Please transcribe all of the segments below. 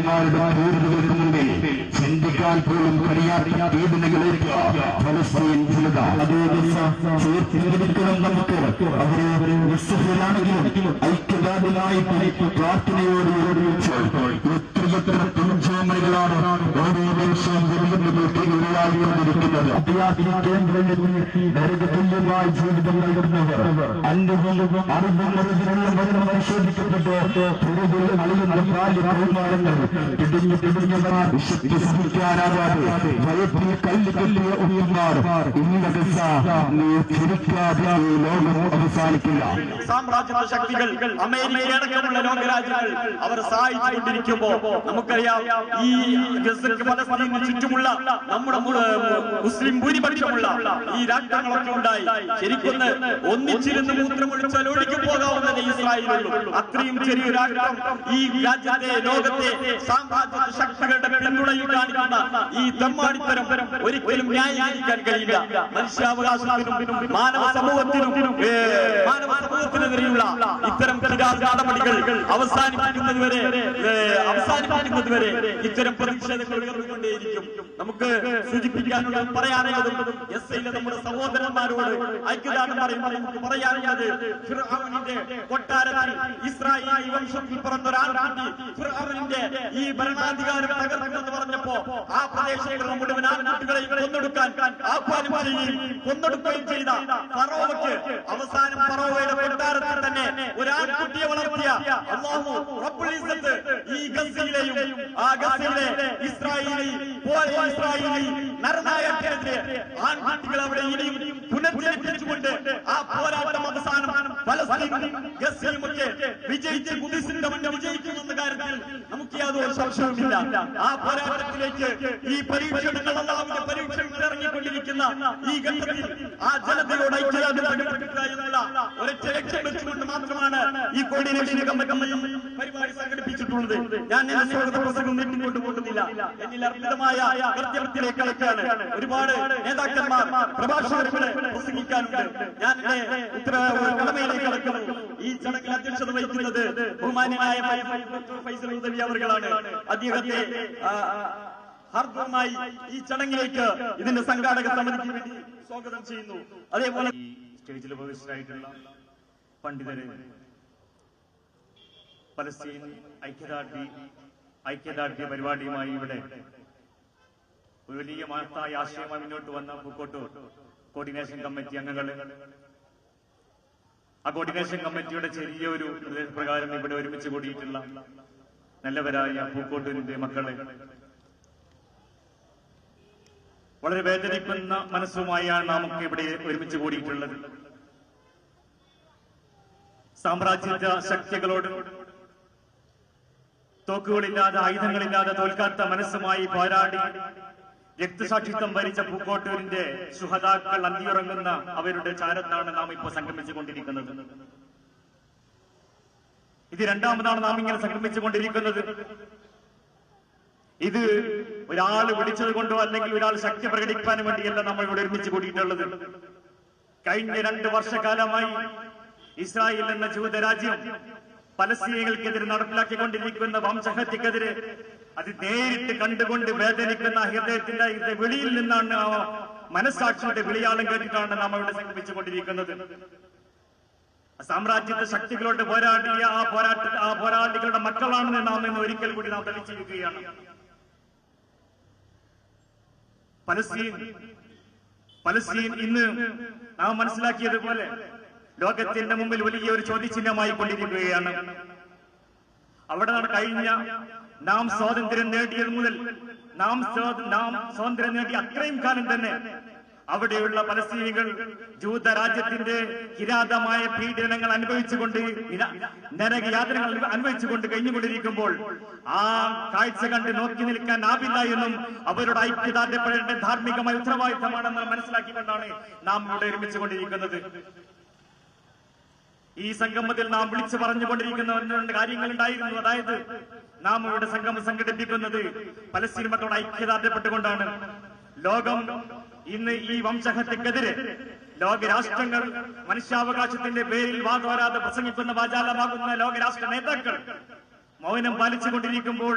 മനുഷ്യന്മാരുടെ ക്രൂരതകൾക്ക് മുമ്പിൽ ചിന്തിക്കാൻ പോലും കഴിയാത്ത വേദനകളേക്ക് ഫലസ്തീൻ അതേ ചേർത്തിരിക്കണം. നമുക്ക് അവരെ വിശ്വസിലാണെങ്കിലും ഐക്യദാർഢ്യമായി പ്രാർത്ഥനയോട് എത്രയെത്ര പിഞ്ചോമണികളാണ് ഓരോ ദിവസവും ഉരുവാകിക്കൊണ്ടിരിക്കുന്നത്. നരകതുല്യമായ ജീവിതം നൽകുന്നവർ അന്യവും അറിവും അറിവിനുള്ള വചനം പരിശോധിക്കപ്പെട്ട് അളിയുന്ന ബാല്യകൗമാരങ്ങൾ തിരിഞ്ഞവർ വിശുദ്ധി സഹിക്കാനാകാതെ ഭയത്തിൽ കല്ലുകെട്ടിയ ഉയർന്മാർ നീ ചിരിക്കാതെ ലോകം അവസാനിക്കില്ല. സാമ്രാജ്യ ശക്തികൾ അമേരിക്കയടക്കമുള്ള ലോകരാജ്യങ്ങൾ അവർ സഹായിച്ചുകൊണ്ടിരിക്കുമ്പോ നമുക്കറിയാം ഈ ഫലസ്തീനു ചുറ്റുമുള്ള നമ്മുടെ മുസ്ലിം ഭൂരിപക്ഷമുള്ള ഈ രാഷ്ട്രങ്ങളൊക്കെ ഉണ്ടായി. ശരിക്കും ഒന്നിച്ചിരുന്ന് മൂത്രമൊഴിച്ചാൽ ഒഴുകി പോകാവുന്നത് ഇസ്രായേലുള്ളൂ. അത്രയും ചെറിയ രാഷ്ട്രം ഈ രാജ്യത്തെ ലോകത്തെ സാമ്രാജ്യ ശക്തികളുടെ പിന്തുണയിൽ കാണിക്കുന്ന ഈ തെമ്മാടിത്തരം ഒരിക്കലും ന്യായീകരിക്കാൻ കഴിയില്ല. മനുഷ്യാവകാശത്തിനും മാനവ സമൂഹത്തിനെതിരെയുള്ള ഇത്തരം നടപടികൾ അവസാനിപ്പിക്കുന്നതുവരെ ഇത്തരം പ്രതിഷേധങ്ങൾ ഉയർന്നുകൊണ്ടേയിരിക്കും. നമുക്ക് സൂചിപ്പിക്കാനുള്ളതും പറയാനുള്ളതും എസ്ഐയിലെ നമ്മുടെ സഹോദരന്മാരോട് ഐക്യദാർഢ്യം പറയുമ്പോൾ നമുക്ക് പറയാനുള്ളത് ഫിർഔനിന്റെ കൊട്ടാരത്തിൽ ഇസ്രായേലി വംശത്തിൽ പിറന്നൊരാൾക്കുട്ടി ഫിർഔനിന്റെ ഈ ഭരണാധികാരം തകർക്കുമെന്ന് പറഞ്ഞപ്പോ ആ പ്രദേശങ്ങളിലുള്ള മുഴുവൻ ആൺകുട്ടികളെയും കൊന്നൊടുക്കാൻ ആഹ്വാനം ചെയ്യുകയും കൊന്നൊടുക്കുകയും ചെയ്ത ഫറോവയ്ക്ക് അവസാനം ഫറോവയുടെ കൊട്ടാരത്തിൽ തന്നെ ഒരാൺകുട്ടിയെ വളർത്തിയ അല്ലാഹു റബ്ബുൽ ഇസ്സത്ത് ഈ ഗസയിലെയും ആ ഗസയിലെ ഇസ്രായേലി നരനായകനെതിരെ ആൺകുട്ടികൾ അവിടെ ഇനിയും പുനർജനിപ്പിച്ചുകൊണ്ട് ആ പോരാട്ടം അവസാനം ഫലസ്തീനും ഗസയുമൊക്കെ വിജയിച്ച് ഖുദ്സിന്റെ മുന്നിൽ വിജയിക്കുമെന്ന കാര്യത്തിൽ നമുക്ക് യാതൊരു സംശയവുമില്ല. ആ പോരാട്ടത്തിലേക്ക് ഈ പരീക്ഷണങ്ങൾ അല്ലാഹുവിന്റെ പരീക്ഷണങ്ങൾ ഇറങ്ങിക്കൊണ്ടിരിക്കുന്ന ഈ ഘട്ടത്തിൽ ആ ജനതയോട് ഐക്യദാർഢ്യം പ്രകടിപ്പിക്കുക എന്നുള്ള ഒരൊറ്റ ലക്ഷ്യം വെച്ചുകൊണ്ട് മാത്രമാണ് ഈ കോർഡിനേഷൻ കമ്മിറ്റി പരിപാടി സംഘടിപ്പിച്ചിട്ടുള്ളത്. ഞാൻ എന്റെ സ്വാഗത പ്രസംഗം നീട്ടിക്കൊണ്ടുപോകുന്നില്ല. എന്നിൽ അർപ്പിതമായ കർത്തവ്യത്തിലേക്ക് അടക്കാണ്. ഒരുപാട് നേതാക്കന്മാർ പ്രഭാഷകരെ പ്രസംഗിക്കാനുണ്ട്. ഞാൻ എന്റെ കടമയിലേക്ക് അടക്കുന്നു. ഈ ചടങ്ങിൽ അധ്യക്ഷത വഹിക്കുന്നത് ബഹുമാന്യനായ ഫൈസൽ ഉദവി അവർകളാണ്. അദ്ദേഹത്തെ ഹാർദവമായി ഈ ചടങ്ങിലേക്ക് ഇതിന്റെ സംഘാടക സമിതിക്ക് വേണ്ടി സ്വാഗതം ചെയ്യുന്നു. അതേപോലെ ഈ സ്റ്റേജിൽ ഉപവിഷ്ടരായിട്ടുള്ള പണ്ഡിതരെ, പലസ്തീൻ ഐക്യദാർഢ്യ പരിപാടിയുമായി ഇവിടെ വലിയ മഹത്തായ ആശയമായി മുന്നോട്ട് വന്ന പൂക്കോട്ടൂർ കോർഡിനേഷൻ കമ്മിറ്റി അംഗങ്ങൾ, ആ കോർഡിനേഷൻ കമ്മിറ്റിയുടെ ചെറിയൊരു നിർദ്ദേശപ്രകാരം ഇവിടെ ഒരുമിച്ച് കൂടിയിട്ടുള്ള നല്ലവരായ പൂക്കോട്ടൂരിന്റെ മക്കളെ, വളരെ വേദനിക്കുന്ന മനസ്സുമായാണ് നമുക്ക് ഇവിടെ ഒരുമിച്ച് കൂടിയിട്ടുള്ളത്. സാമ്രാജ്യ ശക്തികളോട് തോക്കുകളില്ലാതെ ആയുധങ്ങളില്ലാതെ തോൽക്കാത്ത മനസ്സുമായി പോരാടി രക്തസാക്ഷിത്വം വരിച്ച പൂക്കോട്ടൂരിന്റെ ശുഹദാക്കൾ അന്തിയുറങ്ങുന്ന അവരുടെ ചാരത്താണ് നാം ഇപ്പോൾ സംഗമിച്ചുകൊണ്ടിരിക്കുന്നത്. ഇത് രണ്ടാമതാണ് നാം ഇങ്ങനെ സംഗമിച്ചുകൊണ്ടിരിക്കുന്നത്. ഇത് ഒരാൾ വിളിച്ചത് കൊണ്ടോ അല്ലെങ്കിൽ ഒരാൾ ശക്തി പ്രകടിപ്പാൻ വേണ്ടിയല്ല നമ്മൾ ഇവിടെ ഒരുമിച്ച് കൂടിയിട്ടുള്ളത്. കഴിഞ്ഞ 2 വർഷക്കാലമായി ഇസ്രായേൽ എന്ന ജൂതരാജ്യം പലസ്തീനികൾക്കെതിരെ നടപ്പിലാക്കിക്കൊണ്ടിരിക്കുന്ന വംശഹത്യക്കെതിരെ അത് നേരിട്ട് കണ്ടുകൊണ്ട് വേദനിക്കുന്ന ഹൃദയത്തിന്റെ വിളിയിൽ നിന്നാണ്, മനസ്സാക്ഷിയുടെ വിളിയാളം കേട്ടിട്ടാണ് നാം ഇവിടെ സംഗമിച്ചുകൊണ്ടിരിക്കുന്നത്. സാമ്രാജ്യത്തെ ശക്തികളോട് പോരാടിയ ആ പോരാളികളുടെ മക്കളാണെന്ന് നാം ഇന്ന് ഒരിക്കൽ കൂടി നാം തെളിയിച്ചിരിക്കുകയാണ്. പലസ്തീൻ ഇന്ന് നാം മനസ്സിലാക്കിയതുപോലെ ലോകത്തിന്റെ മുമ്പിൽ വലിയ ഒരു ചോദ്യചിഹ്നമായി കൊണ്ടിരിക്കുകയാണ്. അവിടെ കഴിഞ്ഞ നാം സ്വാതന്ത്ര്യം നേടിയത് മുതൽ നാം സ്വാതന്ത്ര്യം നേടിയ അത്രയും കാലം തന്നെ അവിടെയുള്ള പലസ്തീനികൾ ജൂതരാജ്യത്തിന്റെ കിരാതമായ പീഡനങ്ങൾ അനുഭവിച്ചുകൊണ്ട്, നരകയാതനകൾ അനുഭവിച്ചുകൊണ്ട് കഴിഞ്ഞുകൊണ്ടിരിക്കുമ്പോൾ ആ കാഴ്ച കണ്ട് നോക്കി നിൽക്കാനാവില്ല എന്നും അവരുടെ ഐക്യദാർഢ്യപ്പെടേണ്ട ധാർമ്മികമായ ഉത്തരവാദിത്തമാണെന്ന് മനസ്സിലാക്കിക്കൊണ്ടാണ് നാം ഇവിടെ ഒരുമിച്ചുകൊണ്ടിരിക്കുന്നത്. ഈ സംഗമത്തിൽ നാം വിളിച്ചു പറഞ്ഞുകൊണ്ടിരിക്കുന്ന 2 കാര്യങ്ങളുണ്ടായിരുന്നു. അതായത് നാം ഇവിടെ സംഗമം സംഘടിപ്പിക്കുന്നത് പലസ്തീൻ മക്കളുടെ ഐക്യദാർഢ്യപ്പെട്ടുകൊണ്ടാണ്. ലോകം ഇന്ന് ഈ വംശഹത്യക്കെതിരെ ലോകരാഷ്ട്രങ്ങൾ, മനുഷ്യാവകാശത്തിന്റെ പേരിൽ വാതോരാതെ പ്രസംഗിക്കുന്ന വാചാലമാകുന്ന ലോകരാഷ്ട്ര നേതാക്കൾ മൗനം പാലിച്ചുകൊണ്ടിരിക്കുമ്പോൾ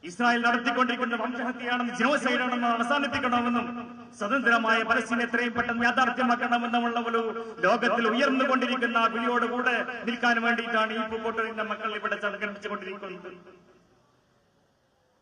ഇസ്രായേൽ നടത്തിക്കൊണ്ടിരിക്കുന്ന വംശഹത്യയാണെന്ന് ജനോസൈഡാണെന്ന് അവസാനിപ്പിക്കണമെന്നും സ്വതന്ത്രമായ പലസ്തീൻ എത്രയും പെട്ടെന്ന് യാഥാർത്ഥ്യമാക്കണമെന്നുമുള്ള ഒരു ലോകത്തിൽ ഉയർന്നുകൊണ്ടിരിക്കുന്ന വിളിയോടുകൂടെ നിൽക്കാൻ വേണ്ടിയിട്ടാണ് ഈ പൂക്കോട്ടൂരിന്റെ മക്കൾ ഇവിടെ സംഘടിപ്പിച്ചുകൊണ്ടിരിക്കുന്നത്.